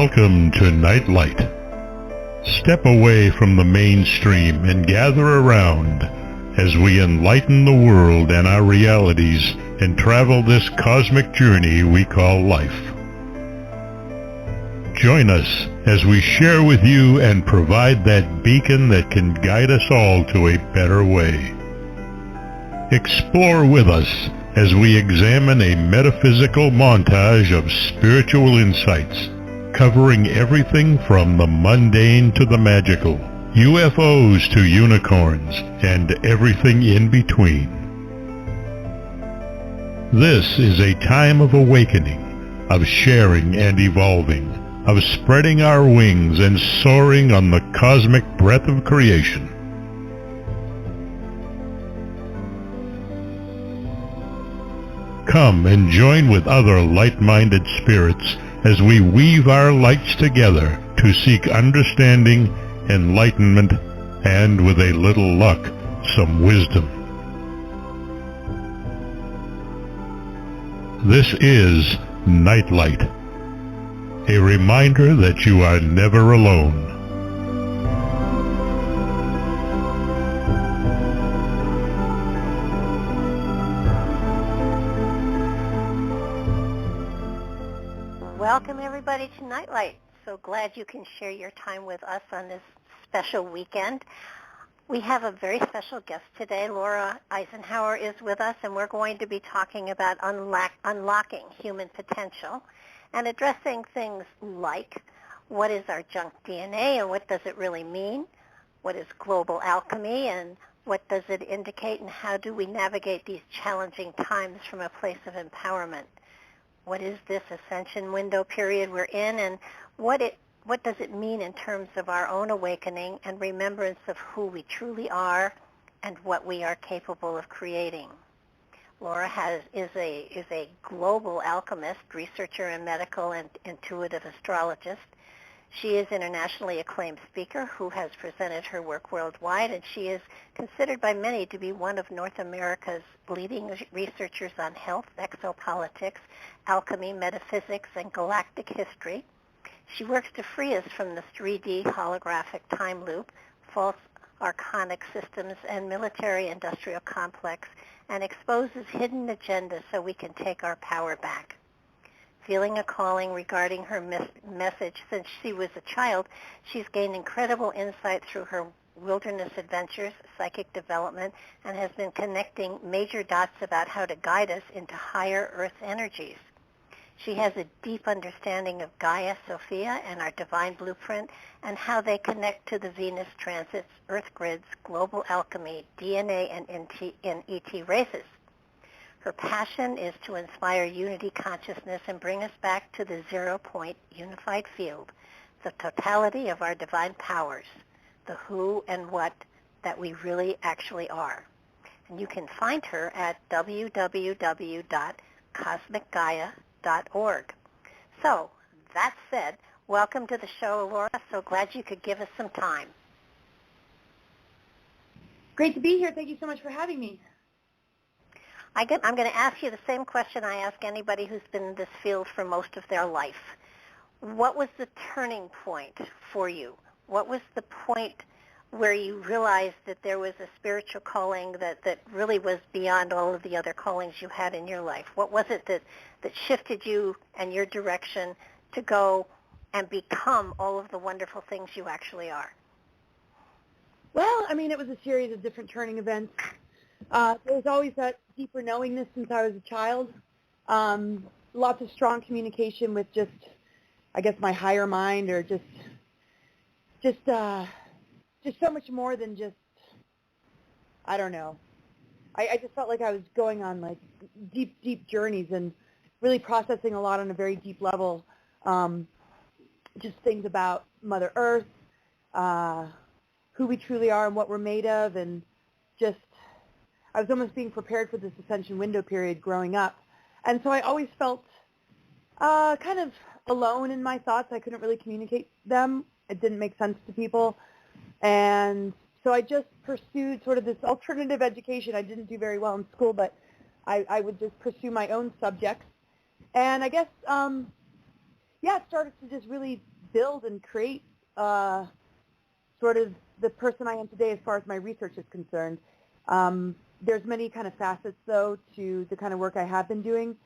Welcome to Nightlight. Step away from the mainstream and gather around as we enlighten the world and our realities and travel this cosmic journey we call life. Join us as we share with you and provide that beacon that can guide us all to a better way. Explore with us as we examine a metaphysical montage of spiritual insights, covering everything from the mundane to the magical, UFOs to unicorns, and everything in between. This is a time of awakening, of sharing and evolving, of spreading our wings and soaring on the cosmic breath of creation. Come and join with other light-minded spirits as we weave our lights together to seek understanding, enlightenment, and with a little luck, some wisdom. This is Nightlight, a reminder that you are never alone. Welcome everybody to Nightlight. So glad you can share your time with us on this special weekend. We have a very special guest today. Laura Eisenhower is with us, and we're going to be talking about unlocking human potential and addressing things like what is our junk DNA and what does it really mean? What is global alchemy and what does it indicate, and how do we navigate these challenging times from a place of empowerment? What is this ascension window period we're in, and what does it mean in terms of our own awakening and remembrance of who we truly are and what we are capable of creating? Laura is a global alchemist, researcher, and medical and intuitive astrologist. She is internationally acclaimed speaker who has presented her work worldwide, and she is considered by many to be one of North America's leading researchers on health, exopolitics, alchemy, metaphysics, and galactic history. She works to free us from the 3D holographic time loop, false archonic systems, and military-industrial complex, and exposes hidden agendas so we can take our power back. Feeling a calling regarding her message since she was a child, she's gained incredible insight through her wilderness adventures, psychic development, and has been connecting major dots about how to guide us into higher Earth energies. She has a deep understanding of Gaia-Sophia and our divine blueprint and how they connect to the Venus transits, Earth grids, global alchemy, DNA, and ET races. Her passion is to inspire unity consciousness and bring us back to the 0-point unified field, the totality of our divine powers, the who and what that we really actually are. And you can find her at www.cosmicgaia.org. So, that said, welcome to the show, Laura. So glad you could give us some time. Great to be here. Thank you so much for having me. I'm going to ask you the same question I ask anybody who's been in this field for most of their life. What was the turning point for you? What was the point where you realized that there was a spiritual calling that really was beyond all of the other callings you had in your life? What was it that shifted you and your direction to go and become all of the wonderful things you actually are? Well, I mean, it was a series of different turning events. There was always that deeper knowingness since I was a child. Lots of strong communication with just, I guess, my higher mind, or just so much more than just, I don't know. I just felt like I was going on like deep journeys and really processing a lot on a very deep level. Just things about Mother Earth, who we truly are and what we're made of, and just I was almost being prepared for this ascension window period growing up. And so I always felt kind of alone in my thoughts. I couldn't really communicate them. It didn't make sense to people. And so I just pursued sort of this alternative education. I didn't do very well in school, but I would just pursue my own subjects. And I guess, it started to just really build and create sort of the person I am today as far as my research is concerned. There's many kind of facets, though, to the kind of work I have been doing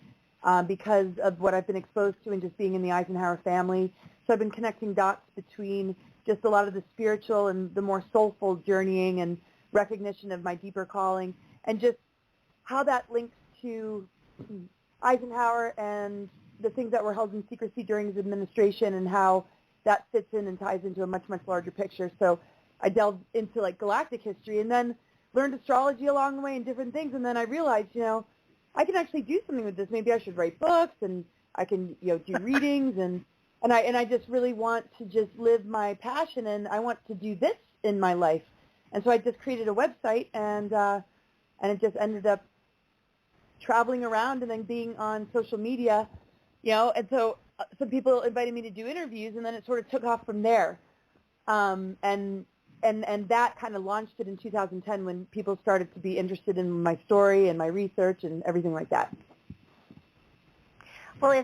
because of what I've been exposed to and just being in the Eisenhower family. So I've been connecting dots between just a lot of the spiritual and the more soulful journeying and recognition of my deeper calling, and just how that links to Eisenhower and the things that were held in secrecy during his administration, and how that fits in and ties into a much, much larger picture. So I delved into like galactic history and then learned astrology along the way and different things. And then I realized, I can actually do something with this. Maybe I should write books, and I can, do readings, and I just really want to just live my passion, and I want to do this in my life. And so I just created a website, and it just ended up traveling around and then being on social media, and so some people invited me to do interviews, and then it sort of took off from there. And that kind of launched it in 2010 when people started to be interested in my story and my research and everything like that. Well,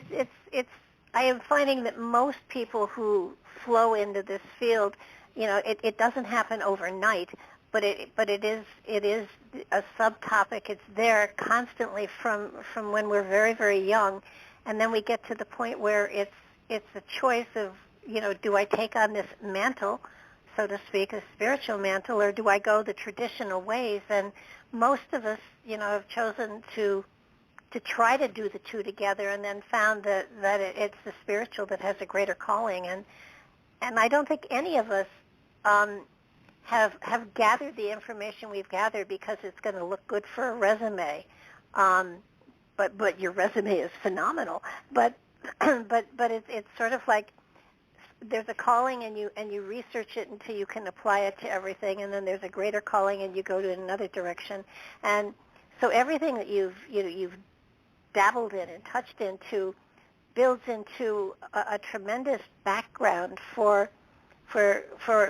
I am finding that most people who flow into this field, it doesn't happen overnight, but it is a subtopic. It's there constantly from when we're very, very young, and then we get to the point where it's a choice of, do I take on this mantle, so to speak, a spiritual mantle, or do I go the traditional ways? And most of us, have chosen to try to do the two together, and then found that it's the spiritual that has a greater calling. And I don't think any of us have gathered the information we've gathered because it's going to look good for a resume. But your resume is phenomenal. But it's sort of like there's a calling, and you research it until you can apply it to everything, and then there's a greater calling, and you go to another direction. And so everything that you've dabbled in and touched into builds into a tremendous background for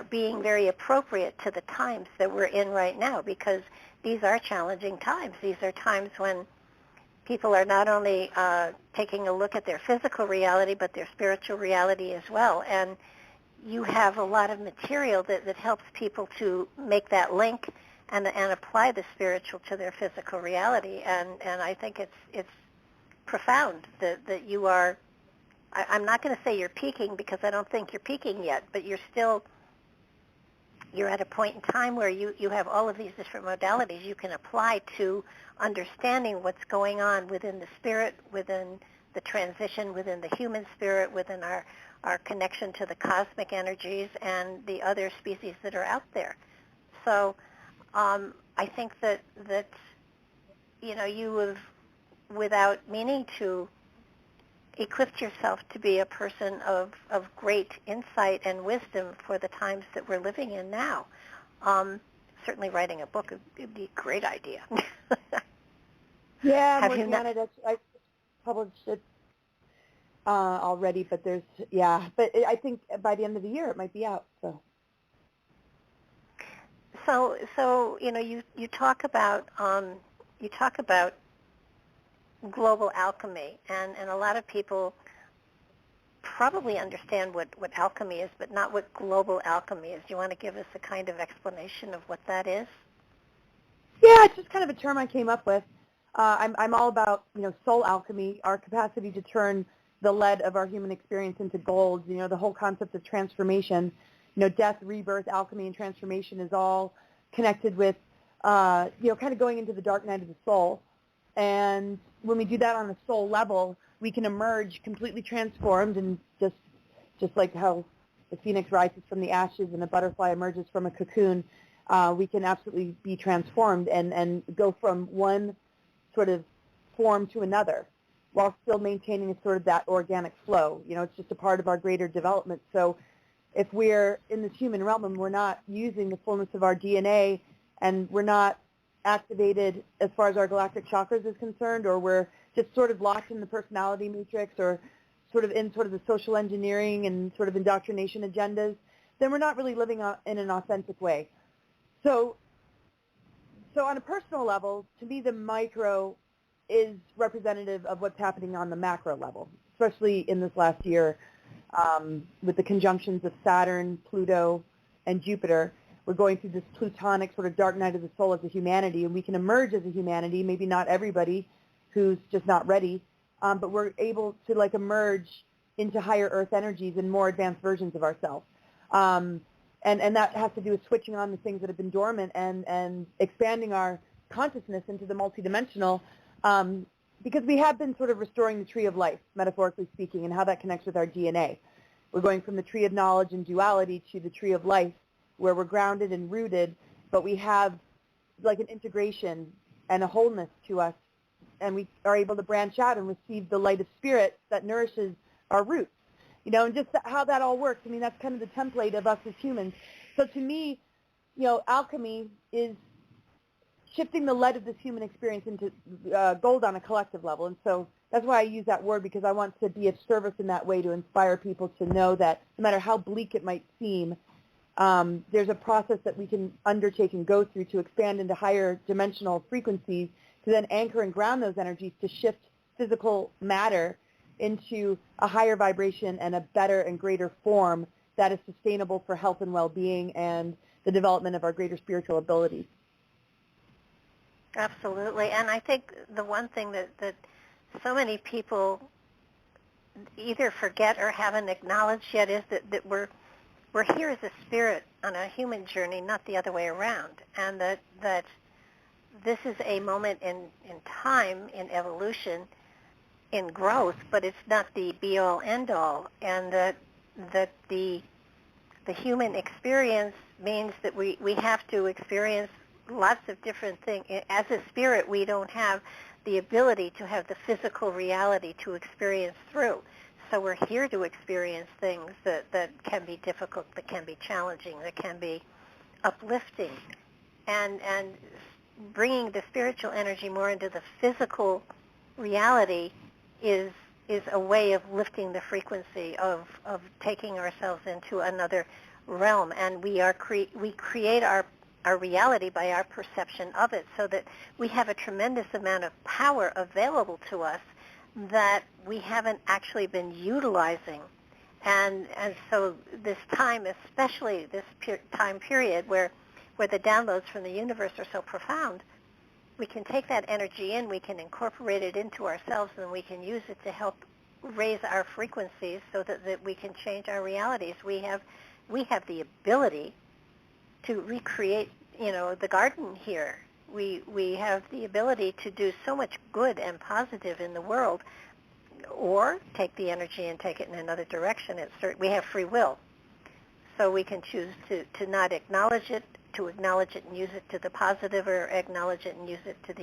being very appropriate to the times that we're in right now, because these are challenging times. These are times when people are not only taking a look at their physical reality, but their spiritual reality as well. And you have a lot of material that helps people to make that link and apply the spiritual to their physical reality. And I think it's profound that you are, I'm not going to say you're peaking, because I don't think you're peaking yet, but you're at a point in time where you have all of these different modalities you can apply to understanding what's going on within the spirit, within the transition, within the human spirit, within our connection to the cosmic energies and the other species that are out there. So I think that you have, without meaning to, equipped yourself to be a person of great insight and wisdom for the times that we're living in now. Certainly writing a book would be a great idea. Yeah, I'm working on it. I published it already, but but I think by the end of the year it might be out. So you talk about global alchemy, and a lot of people probably understand what alchemy is, but not what global alchemy is. Do you want to give us a kind of explanation of what that is? Yeah, it's just kind of a term I came up with. I'm all about soul alchemy, our capacity to turn the lead of our human experience into gold. The whole concept of transformation. Death, rebirth, alchemy, and transformation is all connected with kind of going into the dark night of the soul. And when we do that on a soul level, we can emerge completely transformed, and just like how the phoenix rises from the ashes and a butterfly emerges from a cocoon, we can absolutely be transformed and go from one sort of form to another while still maintaining sort of that organic flow. It's just a part of our greater development. So if we're in this human realm and we're not using the fullness of our DNA, and we're not activated as far as our galactic chakras is concerned, or we're just sort of locked in the personality matrix, or sort of in sort of the social engineering and sort of indoctrination agendas, then we're not really living in an authentic way. So on a personal level, to me, the micro is representative of what's happening on the macro level, especially in this last year. with the conjunctions of Saturn, Pluto, and Jupiter. We're going through this plutonic sort of dark night of the soul as a humanity, and we can emerge as a humanity, maybe not everybody who's just not ready, but we're able to like emerge into higher earth energies and more advanced versions of ourselves. And that has to do with switching on the things that have been dormant and expanding our consciousness into the multidimensional, because we have been sort of restoring the tree of life, metaphorically speaking, and how that connects with our DNA. We're going from the tree of knowledge and duality to the tree of life, where we're grounded and rooted, but we have like an integration and a wholeness to us, and we are able to branch out and receive the light of spirit that nourishes our roots. You know, and just how that all works. I mean, that's kind of the template of us as humans. So to me, you know, alchemy is shifting the lead of this human experience into gold on a collective level. And so that's why I use that word, because I want to be of service in that way to inspire people to know that no matter how bleak it might seem, there's a process that we can undertake and go through to expand into higher dimensional frequencies to then anchor and ground those energies to shift physical matter into a higher vibration and a better and greater form that is sustainable for health and well-being and the development of our greater spiritual abilities. Absolutely. And I think the one thing that so many people either forget or haven't acknowledged yet is that we're here as a spirit on a human journey, not the other way around, and that this is a moment in time, in evolution, in growth, but it's not the be-all, end-all, and that the human experience means that we have to experience lots of different things. As a spirit, we don't have the ability to have the physical reality to experience through. So we're here to experience things that can be difficult, that can be challenging, that can be uplifting. And bringing the spiritual energy more into the physical reality is a way of lifting the frequency of taking ourselves into another realm. And we create our reality by our perception of it, so that we have a tremendous amount of power available to us that we haven't actually been utilizing. And so this time, especially this time period where the downloads from the universe are so profound, we can take that energy in, we can incorporate it into ourselves, and we can use it to help raise our frequencies so that we can change our realities. We have the ability to recreate, the garden here. We have the ability to do so much good and positive in the world, or take the energy and take it in another direction. We have free will, so we can choose to not acknowledge it, to acknowledge it and use it to the positive, or acknowledge it and use it to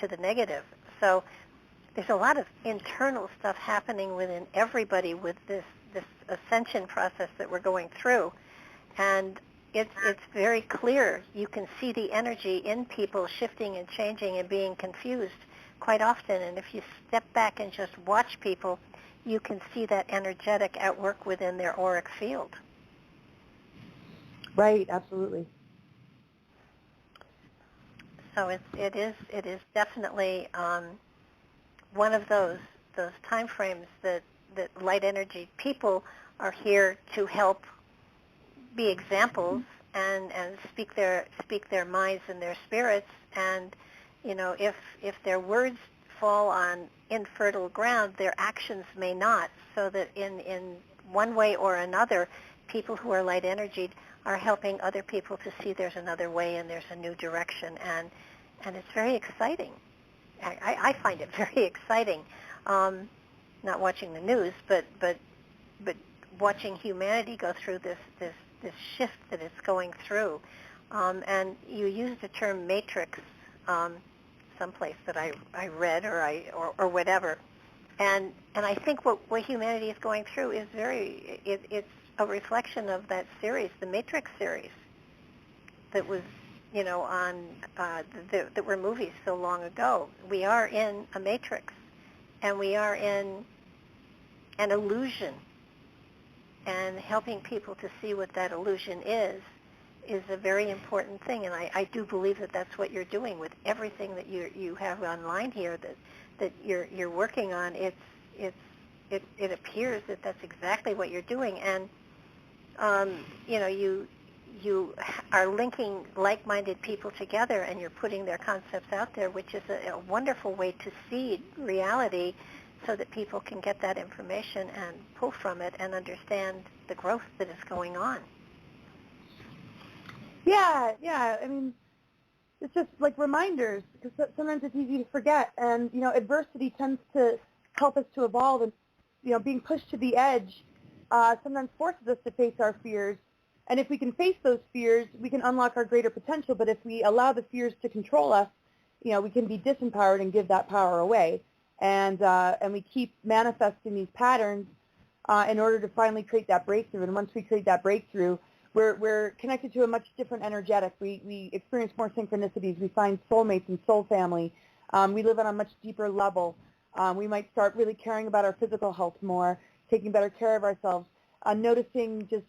the negative. So there's a lot of internal stuff happening within everybody with this ascension process that we're going through, and it's very clear. You can see the energy in people shifting and changing and being confused quite often, and if you step back and just watch people, you can see that energetic at work within their auric field. Right, absolutely. So it is definitely one of those time frames that light energy people are here to help be examples and speak their minds and their spirits. And if their words fall on infertile ground, their actions may not. So that in one way or another, people who are light energied are helping other people to see there's another way and there's a new direction, and it's very exciting. I find it very exciting, not watching the news, but watching humanity go through this shift that it's going through. And you used the term matrix someplace that I read or whatever, and I think what humanity is going through is it's a reflection of that series, the Matrix series, that was, on that were movies so long ago. We are in a matrix, and we are in an illusion, and helping people to see what that illusion is a very important thing. And I do believe that that's what you're doing with everything that you have online here that you're working on. It's it appears that that's exactly what you're doing. And you are linking like-minded people together, and you're putting their concepts out there, which is a wonderful way to seed reality so that people can get that information and pull from it and understand the growth that is going on. Yeah. I mean, it's just like reminders, because sometimes it's easy to forget. And, adversity tends to help us to evolve. And, being pushed to the edge sometimes forces us to face our fears. And if we can face those fears, we can unlock our greater potential. But if we allow the fears to control us, we can be disempowered and give that power away. And we keep manifesting these patterns in order to finally create that breakthrough. And once we create that breakthrough, we're connected to a much different energetic. We experience more synchronicities. We find soulmates and soul family. We live on a much deeper level. We might start really caring about our physical health more, taking better care of ourselves, noticing just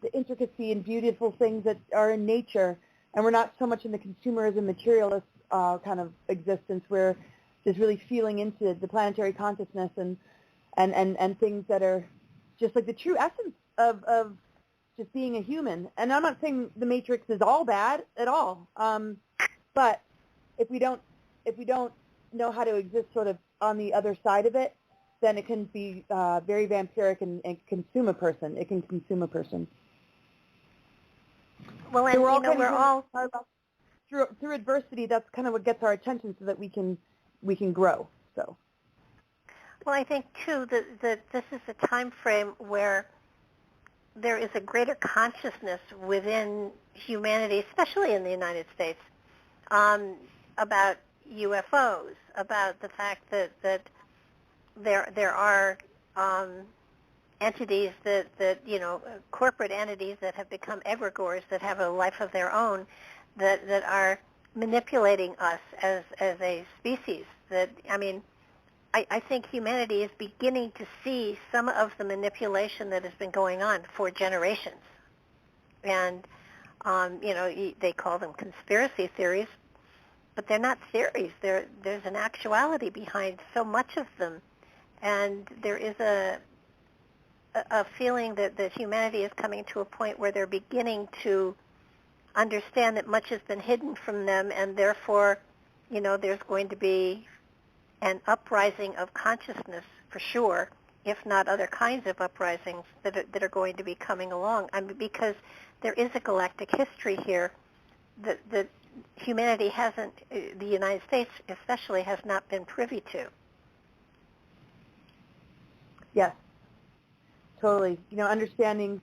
the intricacy and beautiful things that are in nature. And we're not so much in the consumerism, materialist kind of existence. We're just really feeling into the planetary consciousness and things that are just like the true essence of just being a human. And I'm not saying the Matrix is all bad at all, but if we don't know how to exist sort of on the other side of it, then it can be very vampiric and consume a person. It can consume a person. Well, and so we're all through adversity. That's kind of what gets our attention, so that we can grow. So. Well, I think too that this is a time frame where there is a greater consciousness within humanity, especially in the United States, about UFOs, about the fact that there are entities that corporate entities that have become egregores, that have a life of their own, that are manipulating us as a species. I think humanity is beginning to see some of the manipulation that has been going on for generations. And, they call them conspiracy theories, but they're not theories. There's an actuality behind so much of them. And there is a feeling that humanity is coming to a point where they're beginning to understand that much has been hidden from them, and therefore, there's going to be an uprising of consciousness for sure, if not other kinds of uprisings that are going to be coming along. Because there is a galactic history here that humanity hasn't, the United States especially, has not been privy to. Yes, totally. Understanding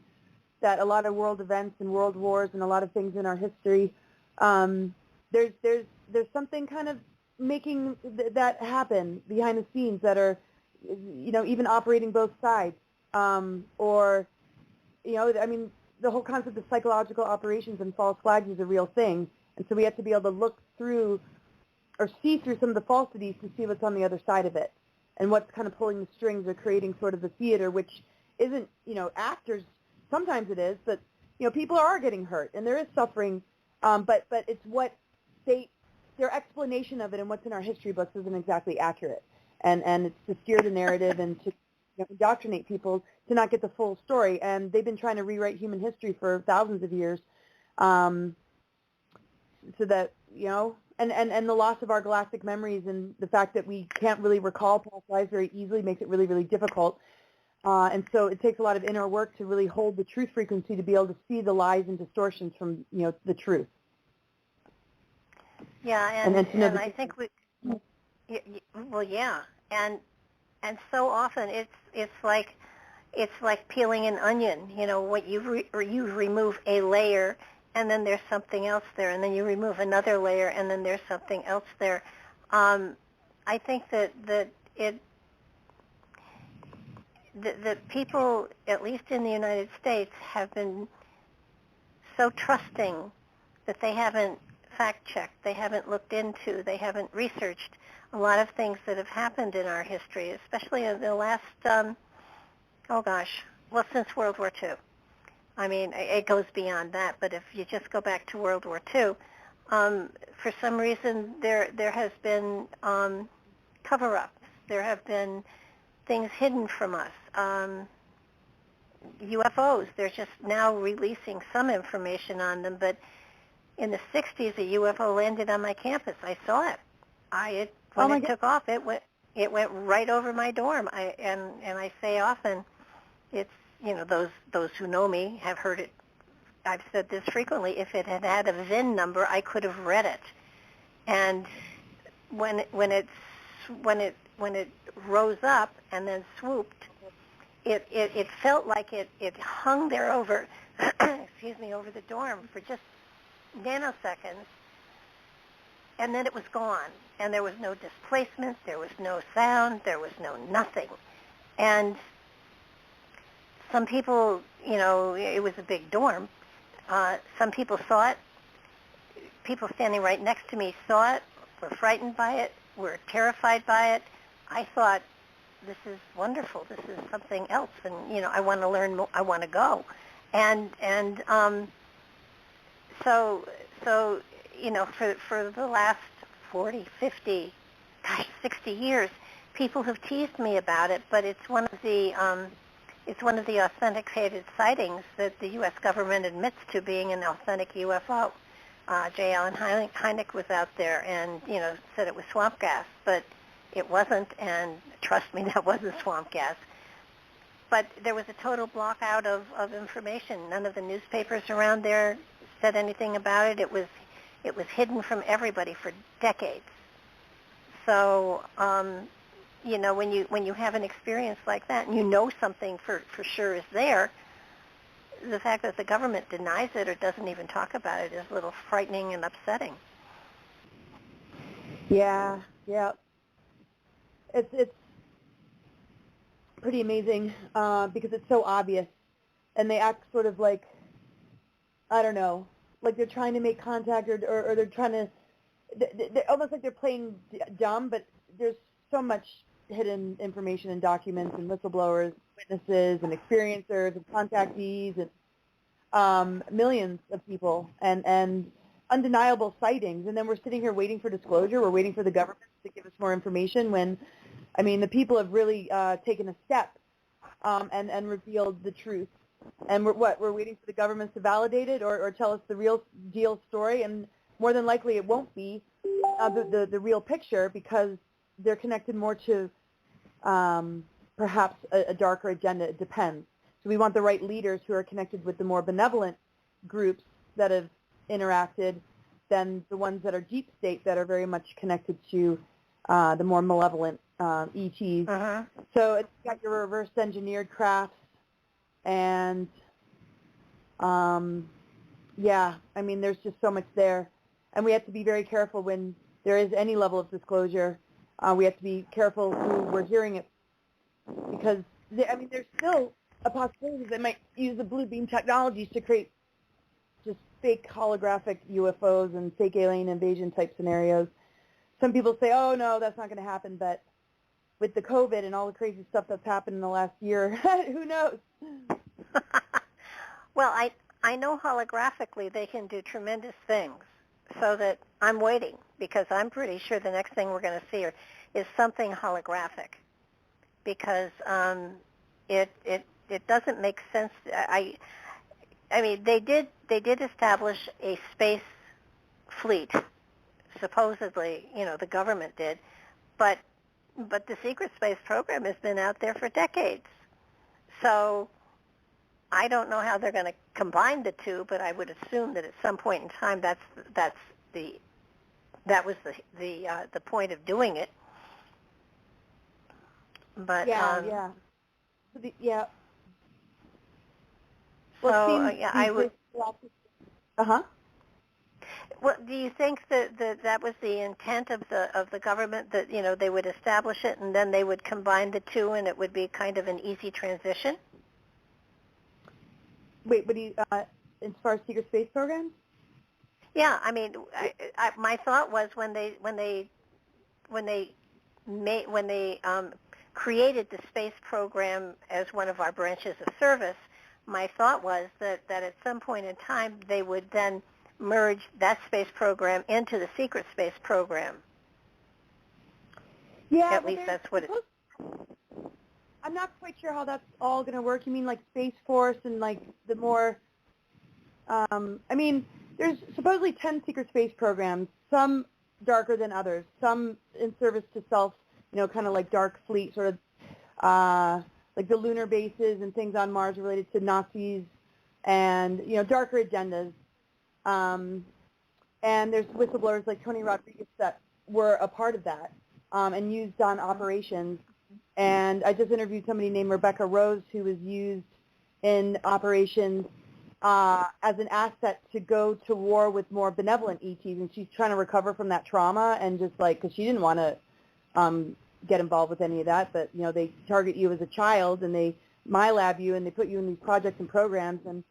that a lot of world events and world wars and a lot of things in our history, there's something kind of making that happen behind the scenes that are, even operating both sides. The whole concept of psychological operations and false flags is a real thing. And so we have to be able to look through or see through some of the falsities to see what's on the other side of it and what's kind of pulling the strings or creating sort of the theater, which isn't, actors. Sometimes it is, but, people are getting hurt and there is suffering. But it's what their explanation of it and what's in our history books isn't exactly accurate. And it's to steer the narrative and to indoctrinate people to not get the full story. And they've been trying to rewrite human history for thousands of years, so that, and the loss of our galactic memories and the fact that we can't really recall past lives very easily makes it really, really difficult. And so it takes a lot of inner work to really hold the truth frequency to be able to see the lies and distortions from, the truth. Yeah, and I think and so often it's like peeling an onion. What you remove a layer, and then there's something else there, and then you remove another layer, and then there's something else there. I think that people, at least in the United States, have been so trusting that they haven't fact-checked, they haven't looked into, they haven't researched a lot of things that have happened in our history, especially in the last, since World War II. I mean, it goes beyond that, but if you just go back to World War II, for some reason there has been cover-ups. There have been things hidden from us. UFOs, they're just now releasing some information on them, but in the 60s, a UFO landed on my campus. I saw it. When it took off, it went right over my dorm. And I say often, it's, those who know me have heard it. I've said this frequently. If it had had a VIN number, I could have read it. And when it rose up and then swooped, it felt like it hung there over over the dorm for just nanoseconds, and then it was gone. And there was no displacement, there was no sound, there was no nothing. And some people, it was a big dorm. Some people saw it. People standing right next to me saw it, were frightened by it, were terrified by it. I thought, this is wonderful. This is something else, and I want to learn more. I want to go, and so for the last 40, 50, 60 years, people have teased me about it. But it's one of the authenticated sightings that the U.S. government admits to being an authentic UFO. J. Allen Hynek was out there and said it was swamp gas, but it wasn't, and trust me, that wasn't swamp gas. But there was a total block out of information. None of the newspapers around there said anything about it. It was hidden from everybody for decades. So, when you have an experience like that and something for sure is there, the fact that the government denies it or doesn't even talk about it is a little frightening and upsetting. Yeah. It's pretty amazing because it's so obvious, and they act sort of like, I don't know, like they're trying to make contact or they're trying to, they're almost like they're playing dumb, but there's so much hidden information and documents and whistleblowers, witnesses and experiencers and contactees and millions of people and undeniable sightings. And then we're sitting here waiting for disclosure. We're waiting for the government to give us more information when, the people have really taken a step and revealed the truth. And we're waiting for the governments to validate it or tell us the real deal story. And more than likely it won't be the real picture because they're connected more to perhaps a darker agenda. It depends. So we want the right leaders who are connected with the more benevolent groups that have interacted than the ones that are deep state that are very much connected to the more malevolent ETs. Uh-huh. So it's got your reverse engineered crafts and there's just so much there. And we have to be very careful when there is any level of disclosure. We have to be careful who we're hearing it because, there's still a possibility they might use the blue beam technologies to create just fake holographic UFOs and fake alien invasion type scenarios. Some people say, oh, no, that's not going to happen, but with the COVID and all the crazy stuff that's happened in the last year, who knows? Well, I know holographically they can do tremendous things, so that I'm waiting because I'm pretty sure the next thing we're going to see is something holographic because it doesn't make sense. They did establish a space fleet, supposedly, the government did, but the secret space program has been out there for decades. So I don't know how they're going to combine the two, but I would assume that at some point in time that was the point of doing it. But yeah. Well, I would. Uh-huh. Well, do you think that was the intent of the government, that they would establish it and then they would combine the two and it would be kind of an easy transition? Wait, what do you as far as secret space programs? Yeah, my thought was when they created the space program as one of our branches of service, my thought was that at some point in time they would then merge that space program into the secret space program. Yeah, at least that's what it. I'm not quite sure how that's all going to work. You mean like Space Force and like the more, I mean, there's supposedly 10 secret space programs, some darker than others, some in service to self, kind of like Dark Fleet, sort of like the lunar bases and things on Mars related to Nazis and, darker agendas. And there's whistleblowers like Tony Rodriguez that were a part of that and used on operations. And I just interviewed somebody named Rebecca Rose who was used in operations as an asset to go to war with more benevolent ETs, and she's trying to recover from that trauma and just because she didn't want to get involved with any of that, but they target you as a child and they MyLab you and they put you in these projects and programs, and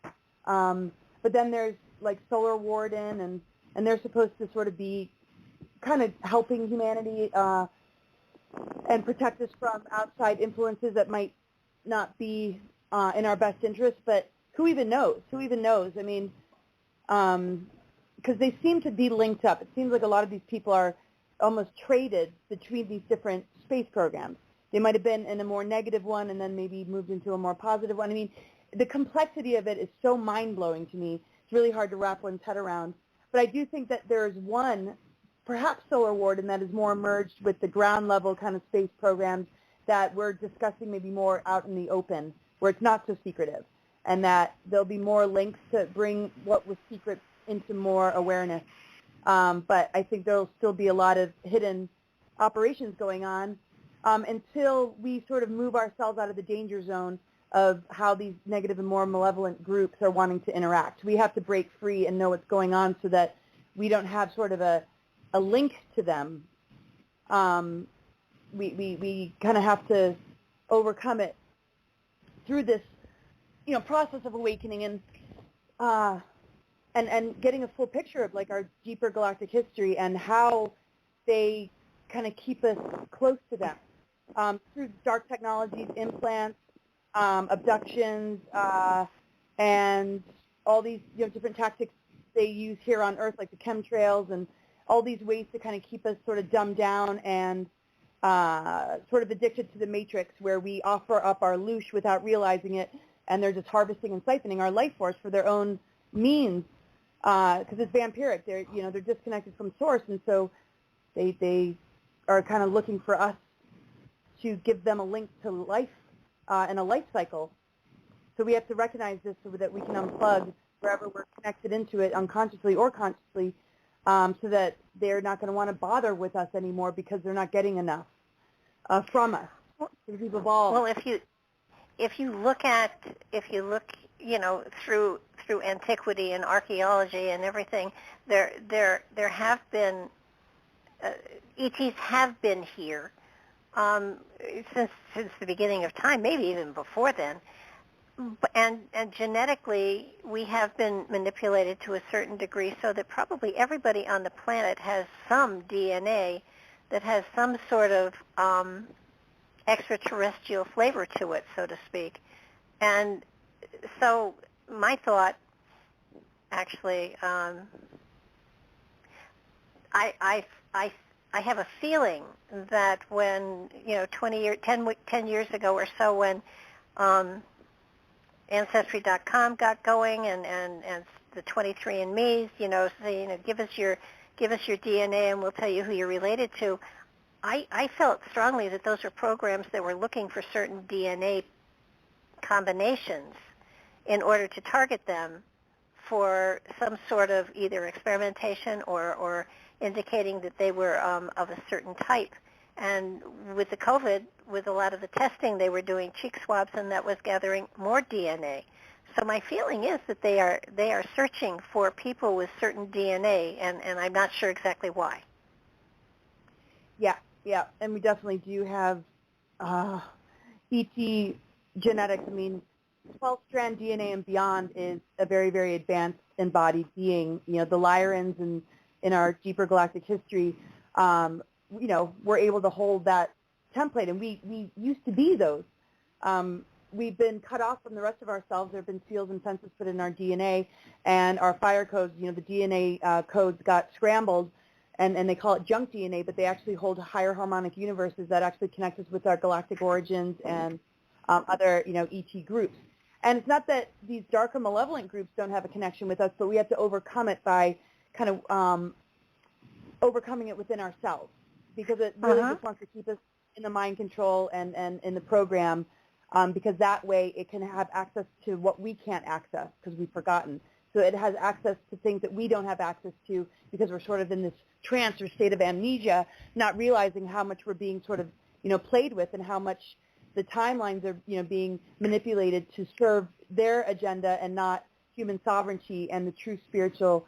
but then there's like Solar Warden and they're supposed to sort of be kind of helping humanity and protect us from outside influences that might not be in our best interest, but who even knows? I mean, because they seem to be linked up. It seems like a lot of these people are almost traded between these different space programs. They might have been in a more negative one and then maybe moved into a more positive one. I mean, the complexity of it is so mind-blowing to me. It's really hard to wrap one's head around. But I do think that there is one, perhaps Solar Warden, that is more merged with the ground-level kind of space programs that we're discussing maybe more out in the open, where it's not so secretive, and that there'll be more links to bring what was secret into more awareness. But I think there'll still be a lot of hidden operations going on until we sort of move ourselves out of the danger zone of how these negative and more malevolent groups are wanting to interact. We have to break free and know what's going on so that we don't have sort of a link to them. We kind of have to overcome it through this, process of awakening and getting a full picture of like our deeper galactic history and how they kind of keep us close to them through dark technologies, implants, abductions, and all these different tactics they use here on Earth, like the chemtrails and all these ways to kind of keep us sort of dumbed down and sort of addicted to the matrix, where we offer up our loosh without realizing it, and they're just harvesting and siphoning our life force for their own means, because it's vampiric. They're disconnected from source, and so they are kind of looking for us to give them a link to life and a life cycle. So we have to recognize this so that we can unplug wherever we're connected into it, unconsciously or consciously, so that they're not going to want to bother with us anymore because they're not getting enough from us. So we've evolved. Well, if you look, through antiquity and archaeology and everything, there have been ETs have been here since the beginning of time, maybe even before then. And genetically, we have been manipulated to a certain degree so that probably everybody on the planet has some DNA that has some sort of extraterrestrial flavor to it, so to speak. And so my thought, actually, I have a feeling that when 10 years ago or so, when Ancestry.com got going and the 23andMe's, saying, give us your DNA and we'll tell you who you're related to. I felt strongly that those are programs that were looking for certain DNA combinations in order to target them for some sort of either experimentation or indicating that they were of a certain type. And with the COVID, with a lot of the testing, they were doing cheek swabs, and that was gathering more DNA. So my feeling is that they are searching for people with certain DNA, and I'm not sure exactly why. Yeah, and we definitely do have ET genetics. I mean, 12-strand DNA and beyond is a very, very advanced embodied being. The Lyrians in our deeper galactic history, we're able to hold that template, and we used to be those. We've been cut off from the rest of ourselves. There have been seals and fences put in our DNA, and our fire codes, the DNA codes got scrambled, and they call it junk DNA, but they actually hold higher harmonic universes that actually connect us with our galactic origins and other, ET groups. And it's not that these darker malevolent groups don't have a connection with us, but we have to overcome it by kind of overcoming it within ourselves, because it really just wants to keep us in the mind control and in the program, because that way it can have access to what we can't access because we've forgotten. So it has access to things that we don't have access to because we're sort of in this trance or state of amnesia, not realizing how much we're being sort of, played with, and how much the timelines are, being manipulated to serve their agenda and not human sovereignty and the true spiritual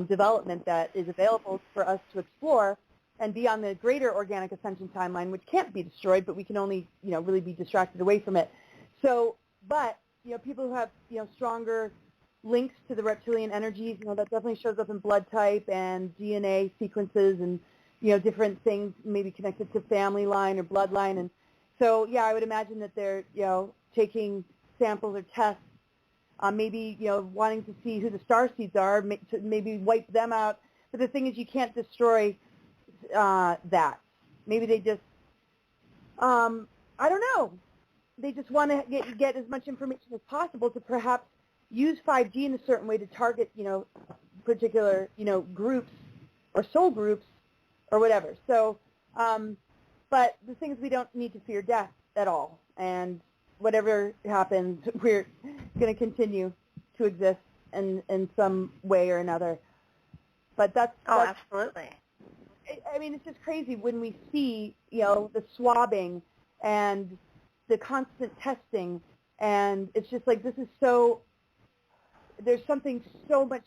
development that is available for us to explore and be on the greater organic ascension timeline, which can't be destroyed, but we can only, really be distracted away from it. So, but, people who have, stronger links to the reptilian energies, that definitely shows up in blood type and DNA sequences and, different things maybe connected to family line or bloodline. And so, yeah, I would imagine that they're, taking samples or tests, maybe, wanting to see who the star seeds are, to maybe wipe them out. But the thing is, you can't destroy that. Maybe they just, I don't know. They just want to get as much information as possible to perhaps use 5G in a certain way to target, particular, groups or soul groups or whatever. So, but the thing is, we don't need to fear death at all. And whatever happens, we're going to continue to exist in some way or another. But that's absolutely. I mean, it's just crazy when we see, the swabbing and the constant testing, and it's just like, this is so, there's something so much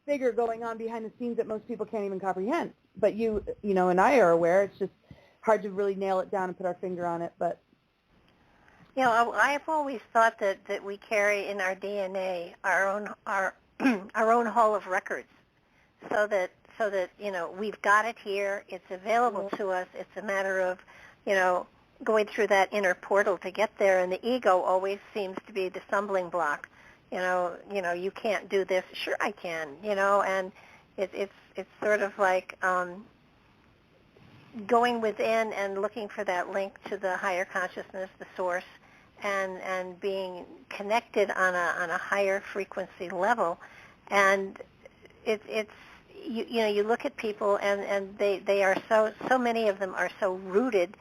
bigger going on behind the scenes that most people can't even comprehend. But you and I are aware. It's just hard to really nail it down and put our finger on it. But I've always thought that we carry in our DNA our own hall of records, so that we've got it here. It's available to us. It's a matter of going through that inner portal to get there. And the ego always seems to be the stumbling block. You can't do this. Sure, I can. And it's sort of like going within and looking for that link to the higher consciousness, the source, and being connected on a higher frequency level. And it's you look at people and they are so many of them are so rooted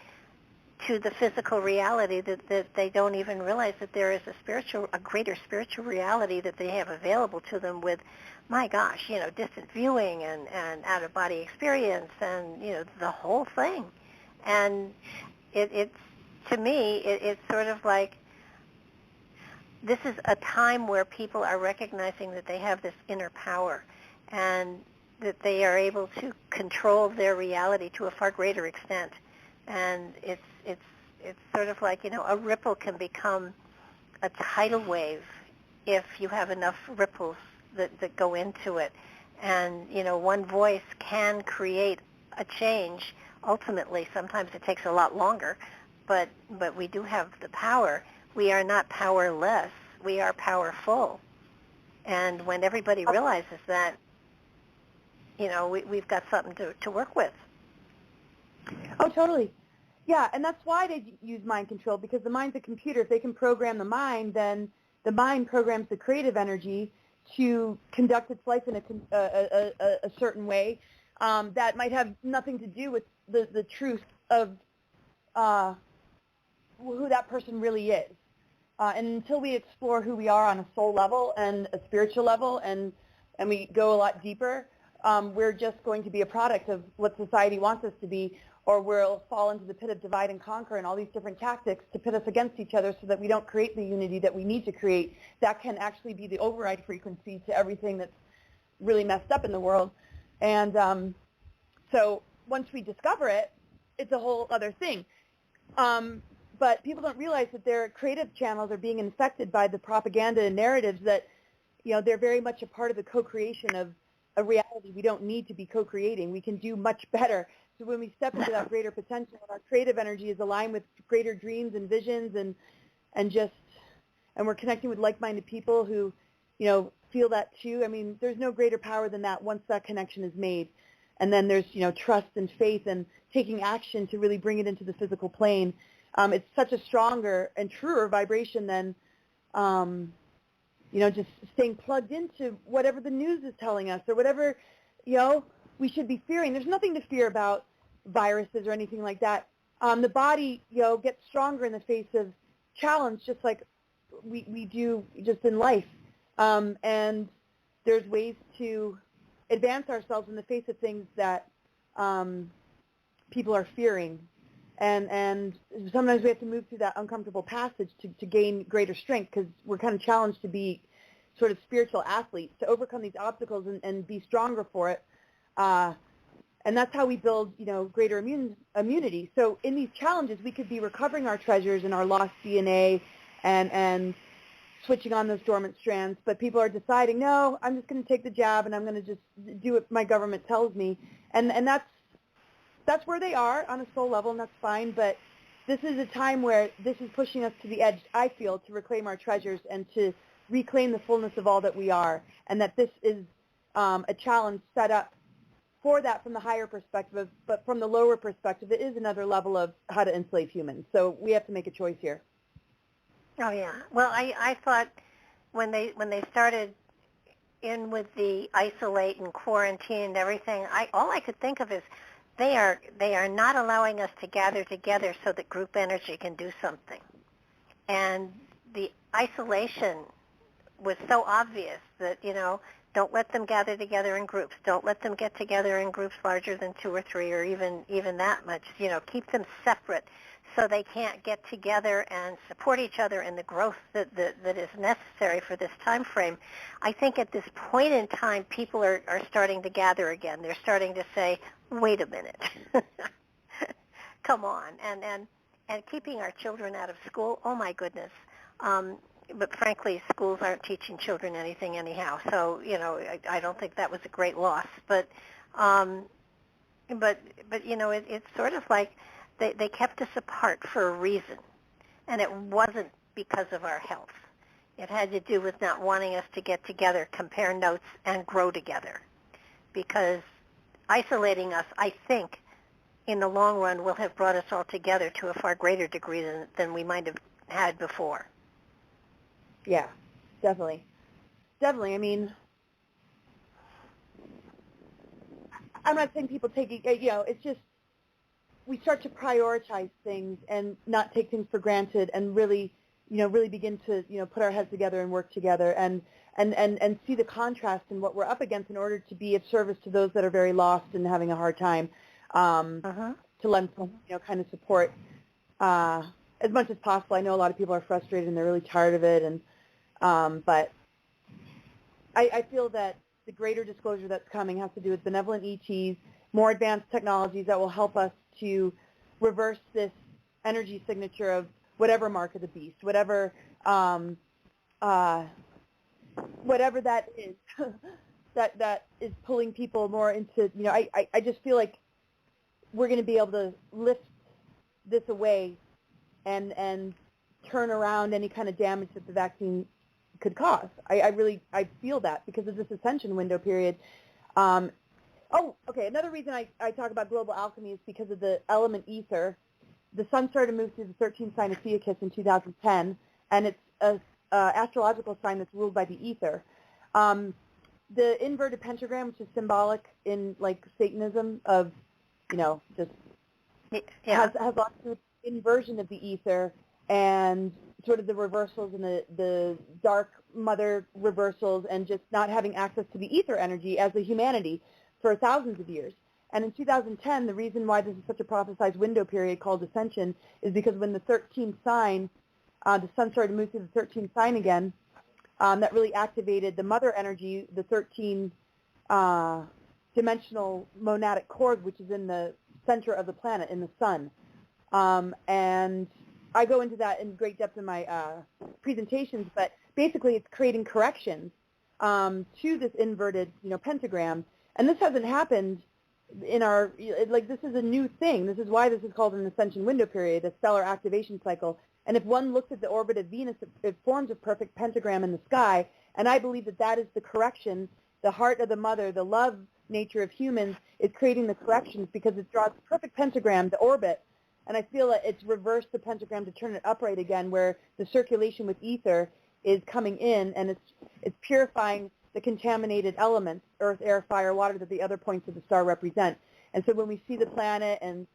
to the physical reality that they don't even realize that there is a greater spiritual reality that they have available to them with, my gosh, distant viewing and out-of-body experience and, the whole thing. And it's to me, it's sort of like this is a time where people are recognizing that they have this inner power and that they are able to control their reality to a far greater extent. And it's sort of like, a ripple can become a tidal wave if you have enough ripples that go into it. And, one voice can create a change. Ultimately, sometimes it takes a lot longer, but we do have the power. We are not powerless. We are powerful. And when everybody realizes that, we've got something to work with. Oh, totally. Yeah, and that's why they use mind control, because the mind's a computer. If they can program the mind, then the mind programs the creative energy to conduct its life in a certain way that might have nothing to do with the truth of who that person really is. And until we explore who we are on a soul level and a spiritual level, and we go a lot deeper, we're just going to be a product of what society wants us to be, or we'll fall into the pit of divide and conquer and all these different tactics to pit us against each other so that we don't create the unity that we need to create. That can actually be the override frequency to everything that's really messed up in the world. And so once we discover it, it's a whole other thing. But people don't realize that their creative channels are being infected by the propaganda and narratives that, they're very much a part of the co-creation of a reality. We don't need to be co-creating. We can do much better. So when we step into that greater potential, our creative energy is aligned with greater dreams and visions, and we're connecting with like-minded people who, feel that too. I mean, there's no greater power than that once that connection is made. And then there's, trust and faith and taking action to really bring it into the physical plane. It's such a stronger and truer vibration than, just staying plugged into whatever the news is telling us or whatever, we should be fearing. There's nothing to fear about viruses or anything like that. The body, gets stronger in the face of challenge, just like we do just in life. And there's ways to advance ourselves in the face of things that people are fearing. And sometimes we have to move through that uncomfortable passage to gain greater strength, because we're kind of challenged to be sort of spiritual athletes, to overcome these obstacles and be stronger for it. And that's how we build, greater immunity. So in these challenges, we could be recovering our treasures and our lost DNA and switching on those dormant strands. But people are deciding, no, I'm just going to take the jab and I'm going to just do what my government tells me. And that's where they are on a soul level, and that's fine. But this is a time where this is pushing us to the edge, I feel, to reclaim our treasures and to reclaim the fullness of all that we are, and that this is a challenge set up for that from the higher perspective, but from the lower perspective, it is another level of how to enslave humans. So we have to make a choice here. Oh yeah. Well, I thought when they started in with the isolate and quarantine and everything, all I could think of is they are not allowing us to gather together so that group energy can do something. And the isolation was so obvious that, don't let them gather together in groups. Don't let them get together in groups larger than 2 or 3 or even that much. Keep them separate so they can't get together and support each other in the growth that is necessary for this time frame. I think at this point in time, people are starting to gather again. They're starting to say, wait a minute, come on. And keeping our children out of school, oh my goodness. But frankly, schools aren't teaching children anything anyhow. So, I don't think that was a great loss. But it's sort of like they kept us apart for a reason. And it wasn't because of our health. It had to do with not wanting us to get together, compare notes, and grow together. Because isolating us, I think, in the long run will have brought us all together to a far greater degree than we might have had before. Yeah, definitely. Definitely. I mean, I'm not saying people take it, it's just we start to prioritize things and not take things for granted and really begin to, put our heads together and work together and see the contrast in what we're up against in order to be of service to those that are very lost and having a hard time, to lend some, kind of support as much as possible. I know a lot of people are frustrated and they're really tired of it, and but I feel that the greater disclosure that's coming has to do with benevolent ETs, more advanced technologies that will help us to reverse this energy signature of whatever mark of the beast, whatever that is, that is pulling people more into, I just feel like we're going to be able to lift this away and turn around any kind of damage that the vaccine could cause. I feel that because of this ascension window period. Another reason I talk about global alchemy is because of the element ether. The sun started to move through the 13th sign of Theakis in 2010, and it's an astrological sign that's ruled by the ether. The inverted pentagram, which is symbolic in like Satanism of, just has lots of inversion of the ether and sort of the reversals and the dark mother reversals and just not having access to the ether energy as a humanity for thousands of years. And in 2010, the reason why this is such a prophesized window period called ascension is because when the 13th sign, the sun started to move through the 13th sign again, that really activated the mother energy, the 13 dimensional monadic cord, which is in the center of the planet, in the sun. And I go into that in great depth in my presentations, but basically it's creating corrections to this inverted, pentagram. And this hasn't happened in this is a new thing. This is why this is called an ascension window period, a stellar activation cycle. And if one looks at the orbit of Venus, it forms a perfect pentagram in the sky. And I believe that is the correction. The heart of the mother, the love nature of humans is creating the corrections because it draws the perfect pentagram, the orbit, And I feel that it's reversed the pentagram to turn it upright again, where the circulation with ether is coming in, and it's purifying the contaminated elements, earth, air, fire, water, that the other points of the star represent. And so when we see the planet and,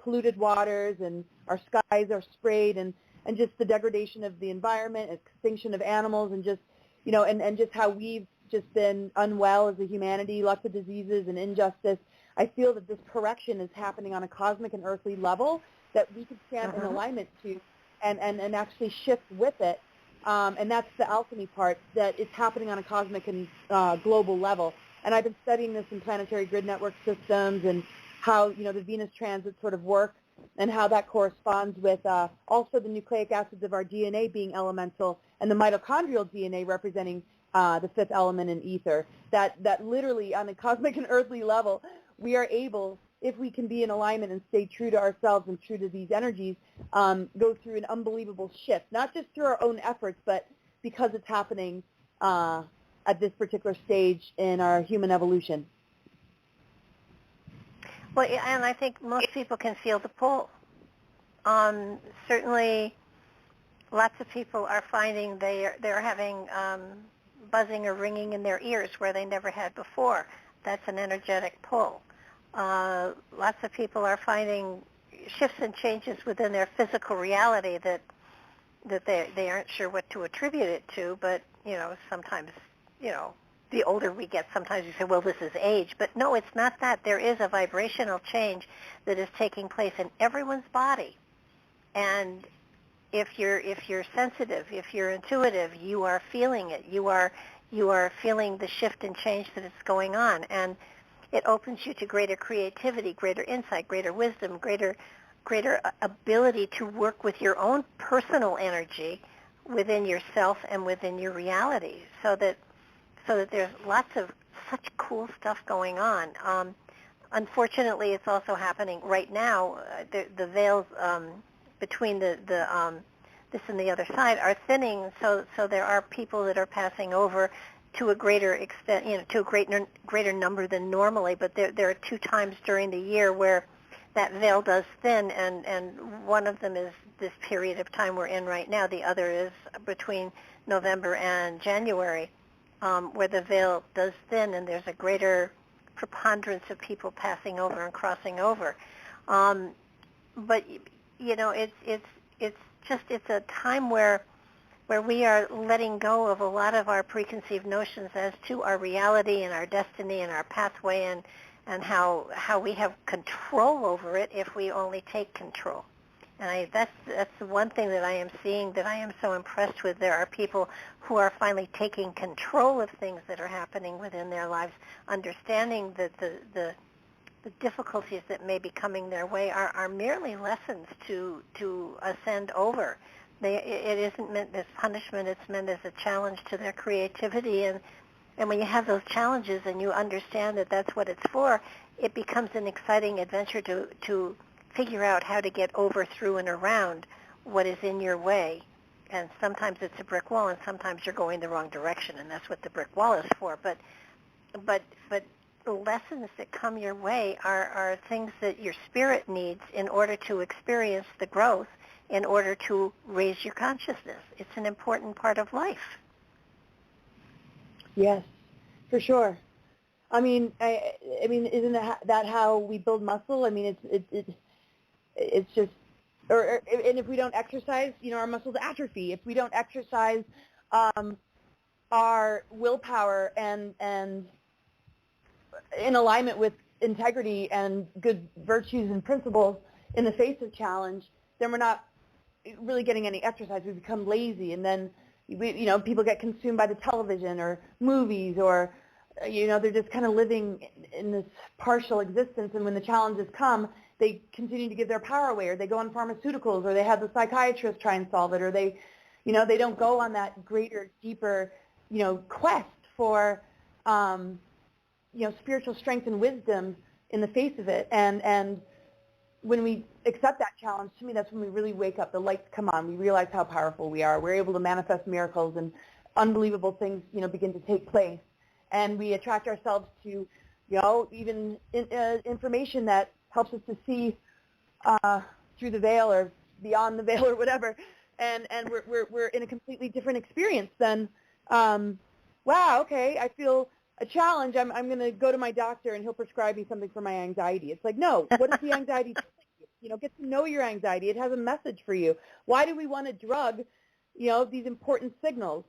polluted waters and our skies are sprayed and just the degradation of the environment, extinction of animals, and just, and just how we've just been unwell as a humanity, lots of diseases and injustice, I feel that this correction is happening on a cosmic and earthly level that we can stand in alignment to and actually shift with it. And that's the alchemy part, that it's happening on a cosmic and global level. And I've been studying this in planetary grid network systems and how, the Venus transits sort of work and how that corresponds with also the nucleic acids of our DNA being elemental and the mitochondrial DNA representing the fifth element in ether. That literally on a cosmic and earthly level, we are able, if we can be in alignment and stay true to ourselves and true to these energies, go through an unbelievable shift, not just through our own efforts, but because it's happening at this particular stage in our human evolution. Well, and I think most people can feel the pull. Certainly, lots of people are finding they're having buzzing or ringing in their ears where they never had before. That's an energetic pull. Lots of people are finding shifts and changes within their physical reality that they aren't sure what to attribute it to, but, sometimes, the older we get, sometimes you say, well, this is age. But no, it's not that. There is a vibrational change that is taking place in everyone's body. And if you're sensitive, if you're intuitive, you are feeling it. You are feeling the shift and change that is going on. And it opens you to greater creativity, greater insight, greater wisdom, greater ability to work with your own personal energy within yourself and within your reality, so that there's lots of such cool stuff going on. Unfortunately, it's also happening right now. The veils between this and the other side are thinning, so there are people that are passing over to a greater extent, to a greater number than normally. But there are 2 times during the year where that veil does thin, and one of them is this period of time we're in right now. The other is between November and January, where the veil does thin, and there's a greater preponderance of people passing over and crossing over. But it's a time where we are letting go of a lot of our preconceived notions as to our reality and our destiny and our pathway, and how we have control over it if we only take control. And that's the one thing that I am seeing, that I am so impressed with. There are people who are finally taking control of things that are happening within their lives, understanding that the difficulties that may be coming their way are merely lessons to ascend over. It isn't meant as punishment. It's meant as a challenge to their creativity. And when you have those challenges and you understand that that's what it's for, it becomes an exciting adventure to figure out how to get over, through, and around what is in your way. And sometimes it's a brick wall, and sometimes you're going the wrong direction, and that's what the brick wall is for. But the lessons that come your way are things that your spirit needs in order to experience the growth, in order to raise your consciousness. It's an important part of life. Yes, for sure. I mean, isn't that how we build muscle? I mean, it's just, and if we don't exercise, our muscles atrophy. If we don't exercise our willpower and in alignment with integrity and good virtues and principles in the face of challenge, then we're not really getting any exercise. We become lazy, and then people get consumed by the television or movies, or they're just kind of living in this partial existence. And when the challenges come, they continue to give their power away, or they go on pharmaceuticals, or they have the psychiatrist try and solve it, or they don't go on that greater, deeper, quest for, spiritual strength and wisdom in the face of it. And when we accept that challenge, to me, that's when we really wake up. The lights come on. We realize how powerful we are. We're able to manifest miracles, and unbelievable things, begin to take place. And we attract ourselves to, even information that helps us to see through the veil or beyond the veil or whatever, and we're in a completely different experience than, wow, okay, I feel a challenge. I'm going to go to my doctor and he'll prescribe me something for my anxiety. It's like, no, what is the anxiety telling you? You know, get to know your anxiety. It has a message for you. Why do we want to drug, you know, these important signals?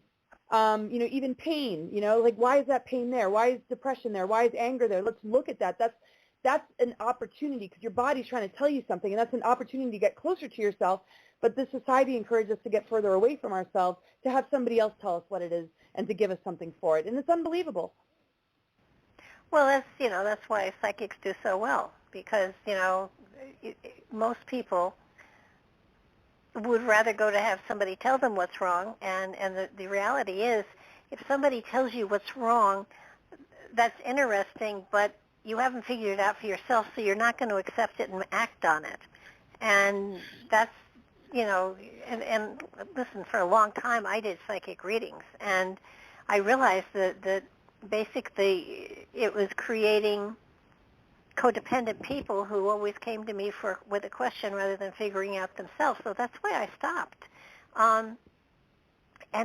You know, even pain, you know, like why is that pain there? Why is depression there? Why is anger there? Let's look at that. That's an opportunity because your body's trying to tell you something, and that's an opportunity to get closer to yourself. But this society encourages us to get further away from ourselves, to have somebody else tell us what it is and to give us something for it. And it's unbelievable. Well, that's why psychics do so well, because, you know, most people would rather go to have somebody tell them what's wrong, and the reality is, if somebody tells you what's wrong, that's interesting, but you haven't figured it out for yourself, so you're not going to accept it and act on it. And that's, you know, and listen, for a long time I did psychic readings, and I realized that basically it was creating codependent people who always came to me with a question rather than figuring out themselves. So that's why I stopped. And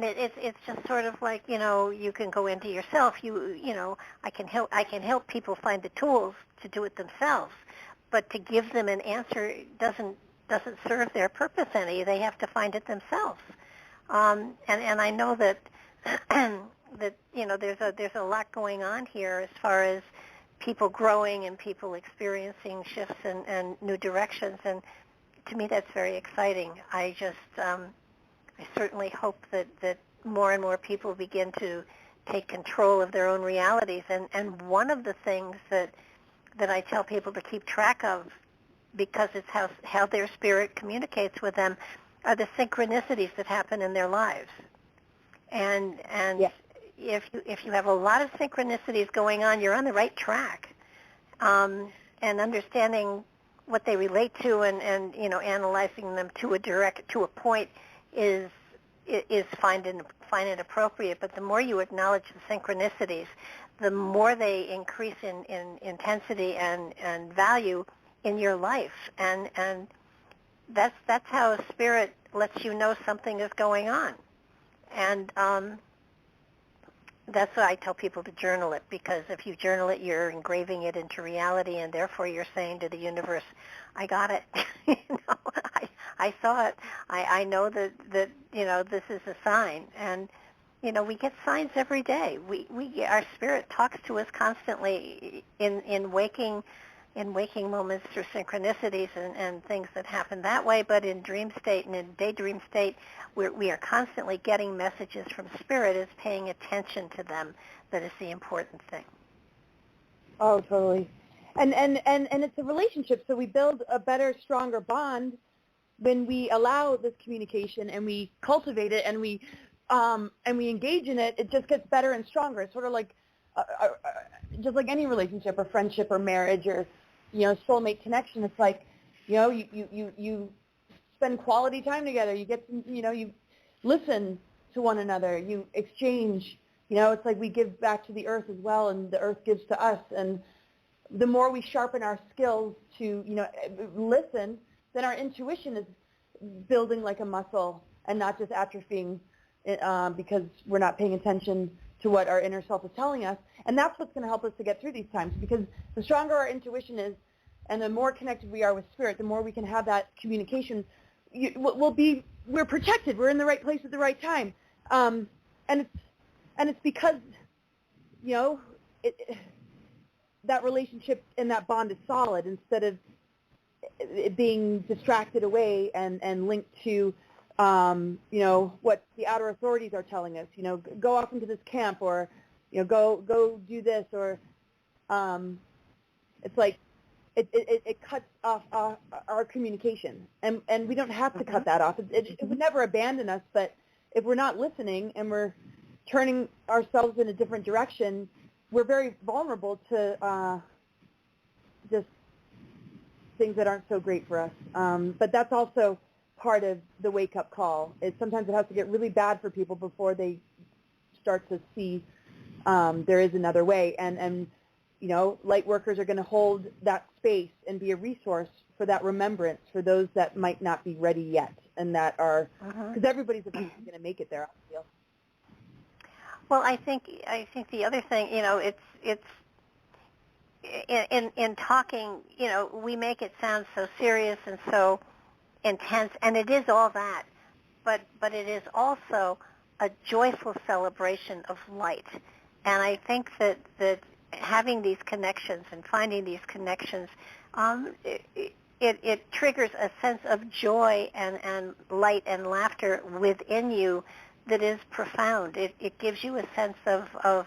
it's just sort of like, you know, you can go into yourself. You know, I can help people find the tools to do it themselves, but to give them an answer doesn't serve their purpose any. They have to find it themselves. And I know that that, you know, there's a lot going on here as far as people growing and people experiencing shifts and new directions, and to me that's very exciting. I certainly hope that more and more people begin to take control of their own realities, and one of the things that I tell people to keep track of, because it's how their spirit communicates with them, are the synchronicities that happen in their lives. And yes. If you have a lot of synchronicities going on, you're on the right track. And understanding what they relate to and you know, analyzing them to a point is fine and appropriate. But the more you acknowledge the synchronicities, the more they increase in intensity and value in your life. And that's how spirit lets you know something is going on. And that's why I tell people to journal it, because if you journal it, you're engraving it into reality, and therefore you're saying to the universe, I got it. You know, I saw it. I know that you know, this is a sign. And you know, we get signs every day. Our spirit talks to us constantly in waking moments through synchronicities and things that happen that way, but in dream state and in daydream state, we are constantly getting messages from spirit. Is paying attention to them that is the important thing. Oh, totally. And it's a relationship, so we build a better, stronger bond when we allow this communication and we cultivate it and we engage in it. It just gets better and stronger. It's sort of like just like any relationship or friendship or marriage or, you know, soulmate connection. It's like, you know, you spend quality time together. You get to, you know, you listen to one another. You exchange. You know, it's like we give back to the earth as well, and the earth gives to us. And the more we sharpen our skills to, you know, listen, then our intuition is building like a muscle and not just atrophying because we're not paying attention to what our inner self is telling us. And that's what's going to help us to get through these times, because the stronger our intuition is and the more connected we are with spirit, the more we can have that communication. We're protected. We're in the right place at the right time. And it's because, you know, that relationship and that bond is solid instead of it being distracted away and linked to, you know, what the outer authorities are telling us. You know, go off into this camp, or, you know, go do this, or it's like it cuts off our communication, and we don't have to cut that off. It would never abandon us, but if we're not listening and we're turning ourselves in a different direction, we're very vulnerable to just things that aren't so great for us. But that's also part of the wake-up call. Sometimes it has to get really bad for people before they start to see there is another way. And light workers are going to hold that space and be a resource for that remembrance for those that might not be ready yet, and that are, because everybody's eventually going to make it there, I feel. Well, I think the other thing, it's in talking, we make it sound so serious and so intense, and it is all that, but it is also a joyful celebration of light. And I think that having these connections and finding these connections, it triggers a sense of joy and light and laughter within you that is profound. It gives you a sense of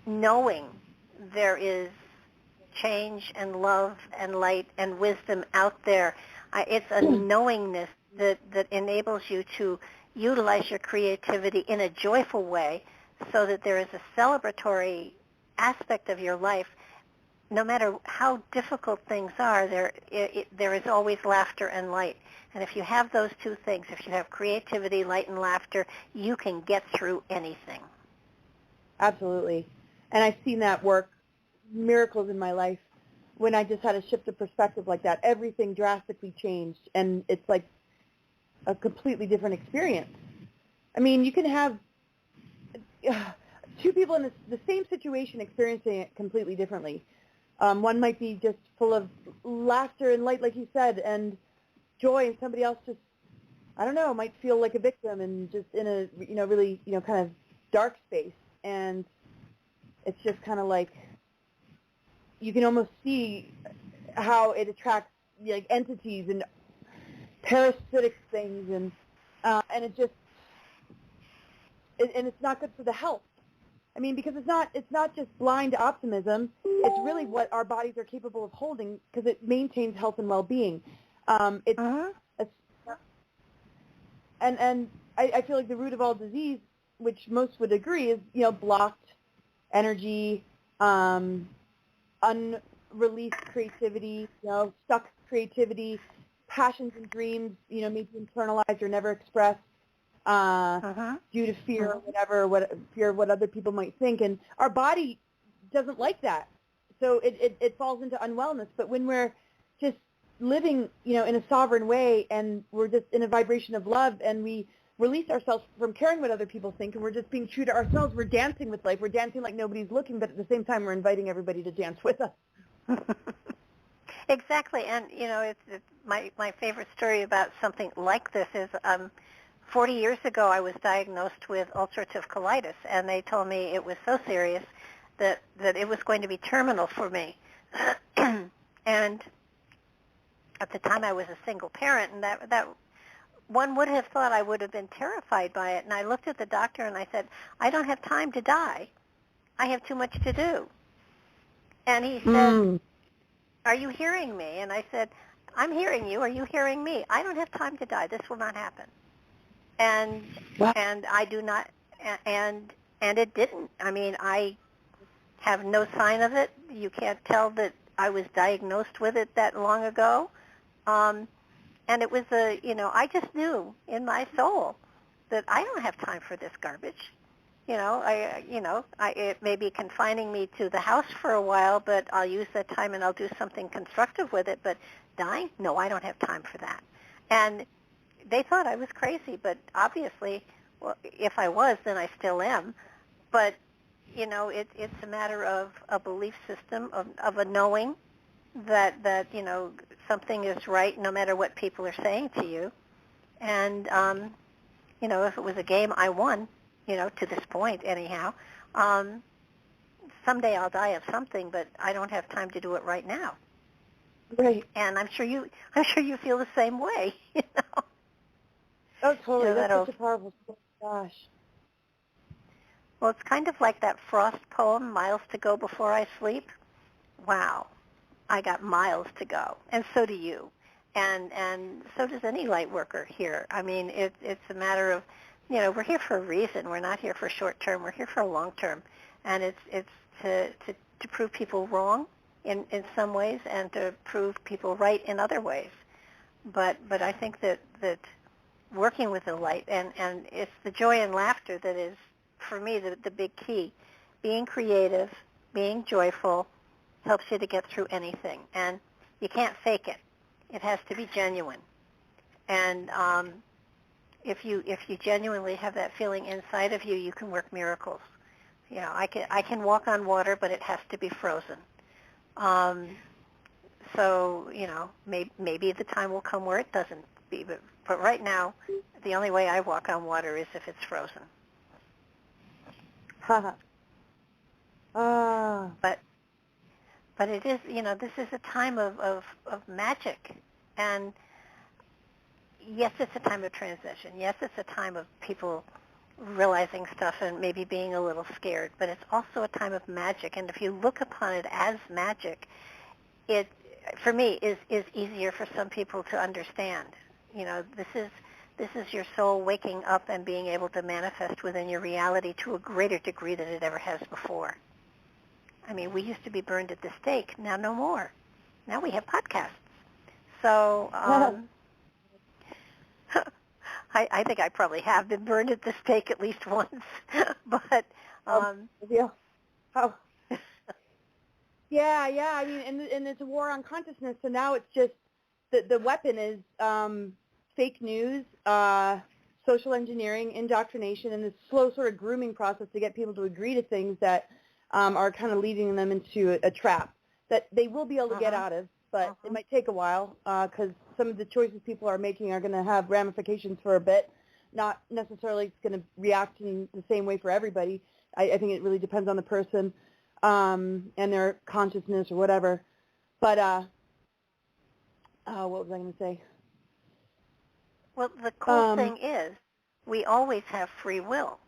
knowing there is change and love and light and wisdom out there. It's a knowingness that enables you to utilize your creativity in a joyful way, so that there is a celebratory aspect of your life. No matter how difficult things are, there is always laughter and light. And if you have those two things, if you have creativity, light, and laughter, you can get through anything. Absolutely. And I've seen that work miracles in my life when I just had a shift of perspective like that. Everything drastically changed, and it's like a completely different experience. I mean, you can have two people in the same situation experiencing it completely differently. One might be just full of laughter and light, like you said, and joy, and somebody else just, I don't know, might feel like a victim and just in a, really, kind of dark space. And it's just kind of like, you can almost see how it attracts like entities and parasitic things, and it just, and it's not good for the health. I mean, because it's not just blind optimism. It's really what our bodies are capable of holding, because it maintains health and well-being. And I feel like the root of all disease, which most would agree, is blocked energy, unreleased creativity, stuck creativity, passions and dreams, maybe internalized or never expressed. Due to fear or whatever, fear of what other people might think. And our body doesn't like that. So it falls into unwellness. But when we're just living, in a sovereign way, and we're just in a vibration of love, and we release ourselves from caring what other people think, and we're just being true to ourselves, we're dancing with life. We're dancing like nobody's looking, but at the same time, we're inviting everybody to dance with us. Exactly. And, it's my favorite story about something like this is 40 years ago, I was diagnosed with ulcerative colitis, and they told me it was so serious that it was going to be terminal for me. And at the time, I was a single parent, and that one would have thought I would have been terrified by it. And I looked at the doctor, and I said, I don't have time to die. I have too much to do. And he said, are you hearing me? And I said, I'm hearing you. Are you hearing me? I don't have time to die. This will not happen. And I do not, and it didn't. I mean, I have no sign of it. You can't tell that I was diagnosed with it that long ago. And it was I just knew in my soul that I don't have time for this garbage. It may be confining me to the house for a while, but I'll use that time and I'll do something constructive with it. But dying? No, I don't have time for that. And they thought I was crazy, but obviously, well, if I was, then I still am. But, it's a matter of a belief system, of a knowing that something is right no matter what people are saying to you. And, if it was a game, I won, to this point anyhow. Someday I'll die of something, but I don't have time to do it right now. Right. And I'm sure you feel the same way, Oh, totally. That's such a powerful story. Gosh. Well, it's kind of like that Frost poem, Miles to Go Before I Sleep. Wow. I got miles to go. And so do you. And so does any light worker here. I mean, it's a matter of, we're here for a reason. We're not here for short term. We're here for a long term. And it's to prove people wrong in some ways and to prove people right in other ways. But I think that working with the light, and it's the joy and laughter that is, for me, the big key, being creative, being joyful helps you to get through anything. And you can't fake it. It has to be genuine. And if you genuinely have that feeling inside of you, you can work miracles. You know, I can walk on water, but it has to be frozen. So, you know, maybe the time will come where it doesn't be. But right now, the only way I walk on water is if it's frozen. But it is, you know, this is a time of magic. And yes, it's a time of transition. Yes, it's a time of people realizing stuff and maybe being a little scared. But it's also a time of magic. And if you look upon it as magic, it, for me, is easier for some people to understand. You know, this is your soul waking up and being able to manifest within your reality to a greater degree than it ever has before. I mean, we used to be burned at the stake. Now no more. Now we have podcasts. So I think I probably have been burned at the stake at least once. But yeah. Oh. Yeah. I mean, and it's a war on consciousness. So now it's just the weapon is fake news, social engineering, indoctrination, and this slow sort of grooming process to get people to agree to things that are kind of leading them into a trap that they will be able to get out of, but it might take a while because some of the choices people are making are going to have ramifications for a bit. Not necessarily it's going to react in the same way for everybody. I think it really depends on the person and their consciousness or whatever. But what was I going to say? Well, the cool thing is we always have free will.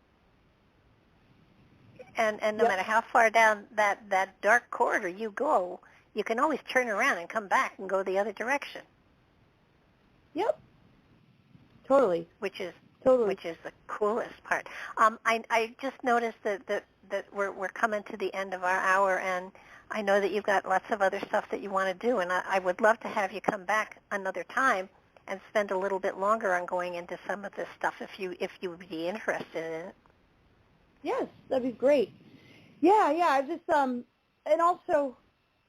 And no matter how far down that dark corridor you go, you can always turn around and come back and go the other direction. Yep. Totally. Which is the coolest part. I just noticed that we're coming to the end of our hour, and I know that you've got lots of other stuff that you want to do, and I would love to have you come back another time and spend a little bit longer on going into some of this stuff if you would be interested in it. Yes, that'd be great. Yeah. I just and also,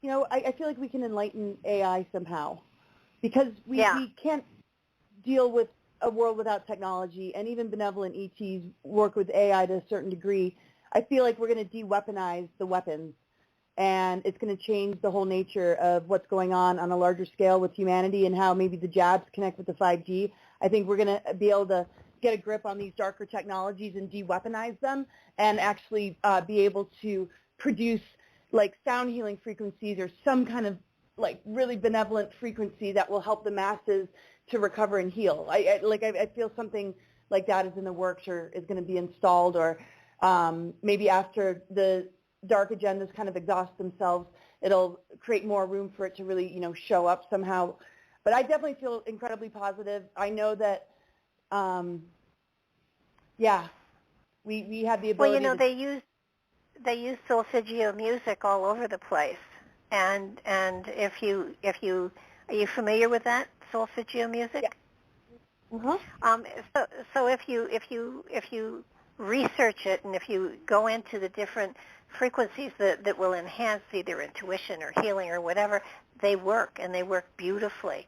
you know, I feel like we can enlighten AI somehow because we can't deal with a world without technology, and even benevolent ETs work with AI to a certain degree. I feel like we're going to de-weaponize the weapons, and it's going to change the whole nature of what's going on a larger scale with humanity and how maybe the jabs connect with the 5G. I think we're going to be able to get a grip on these darker technologies and de-weaponize them and actually be able to produce like sound healing frequencies or some kind of like really benevolent frequency that will help the masses to recover and heal. I feel something like that is in the works or is going to be installed, or maybe after the dark agendas kind of exhaust themselves, it'll create more room for it to really, you know, show up somehow. But I definitely feel incredibly positive. I know that, we have the ability. Well, you know, they use solfeggio music all over the place, and if you are you familiar with that solfeggio music? Yeah. So if you research it and if you go into the different frequencies that will enhance either intuition or healing or whatever, they work, and they work beautifully.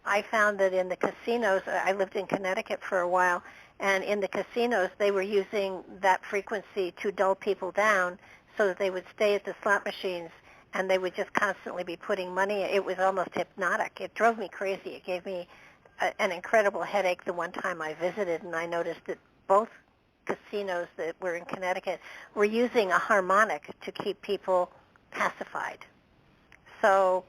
I found that in the casinos, I lived in Connecticut for a while, and in the casinos they were using that frequency to dull people down so that they would stay at the slot machines, and they would just constantly be putting money. It was almost hypnotic. It drove me crazy. It gave me an incredible headache the one time I visited, and I noticed that both casinos that were in Connecticut were using a harmonic to keep people pacified. So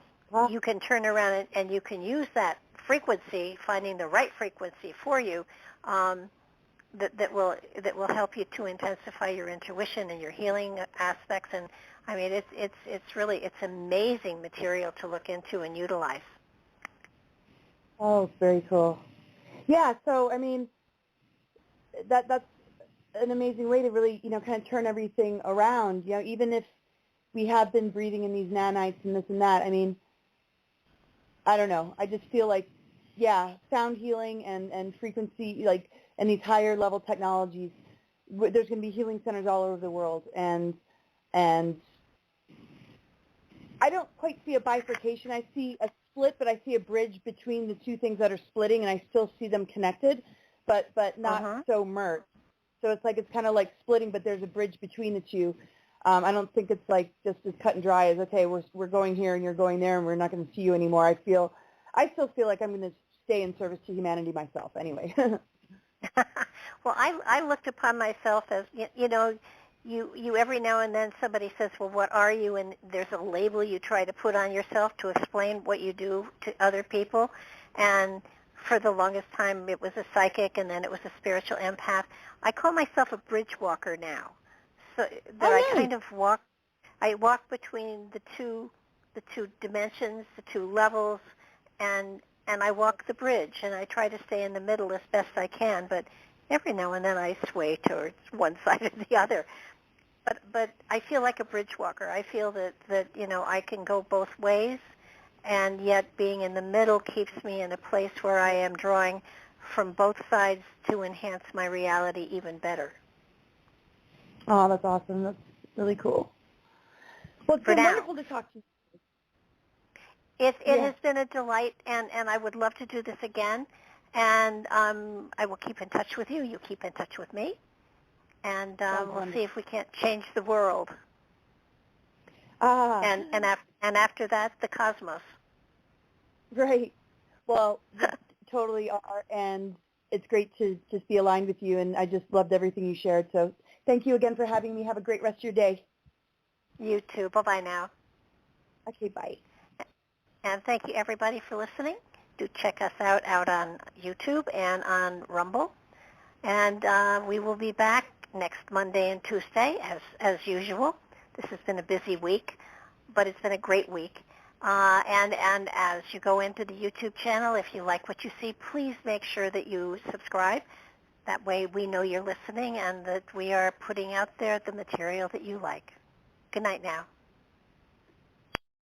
you can turn around and you can use that frequency, finding the right frequency for you, that will help you to intensify your intuition and your healing aspects. And I mean, it's amazing material to look into and utilize. Oh, very cool. Yeah. So I mean, that's an amazing way to really, you know, kind of turn everything around. You know, even if we have been breathing in these nanites and this and that, I mean, I don't know. I just feel like, sound healing and frequency, like, and these higher level technologies there's going to be healing centers all over the world, and I don't quite see a bifurcation. I see a split, but I see a bridge between the two things that are splitting, and I still see them connected, but not so merged. So it's like it's kind of like splitting, but there's a bridge between the two. I don't think it's like just as cut and dry as, okay, we're going here and you're going there and we're not going to see you anymore. I still feel like I'm going to stay in service to humanity myself anyway. Well, I looked upon myself as, you every now and then somebody says, well, what are you? And there's a label you try to put on yourself to explain what you do to other people. And for the longest time, it was a psychic, and then it was a spiritual empath. I call myself a bridge walker now. So that I kind of walk between the two dimensions, the two levels, and I walk the bridge, and I try to stay in the middle as best I can, but every now and then I sway towards one side or the other. But I feel like a bridge walker. I feel that I can go both ways, and yet being in the middle keeps me in a place where I am drawing from both sides to enhance my reality even better. Oh, that's awesome. That's really cool. Well, it's been wonderful to talk to you. It has been a delight, and I would love to do this again. And I will keep in touch with you. You keep in touch with me. And we'll see if we can't change the world. And after that, the cosmos. Right. Well, we totally are, and it's great to just be aligned with you, and I just loved everything you shared. So thank you again for having me. Have a great rest of your day. You too. Bye-bye now. Okay, bye. And thank you, everybody, for listening. Do check us out on YouTube and on Rumble. And we will be back next Monday and Tuesday, as usual. This has been a busy week, but it's been a great week. And as you go into the YouTube channel, if you like what you see, please make sure that you subscribe. That way we know you're listening and that we are putting out there the material that you like. Good night now.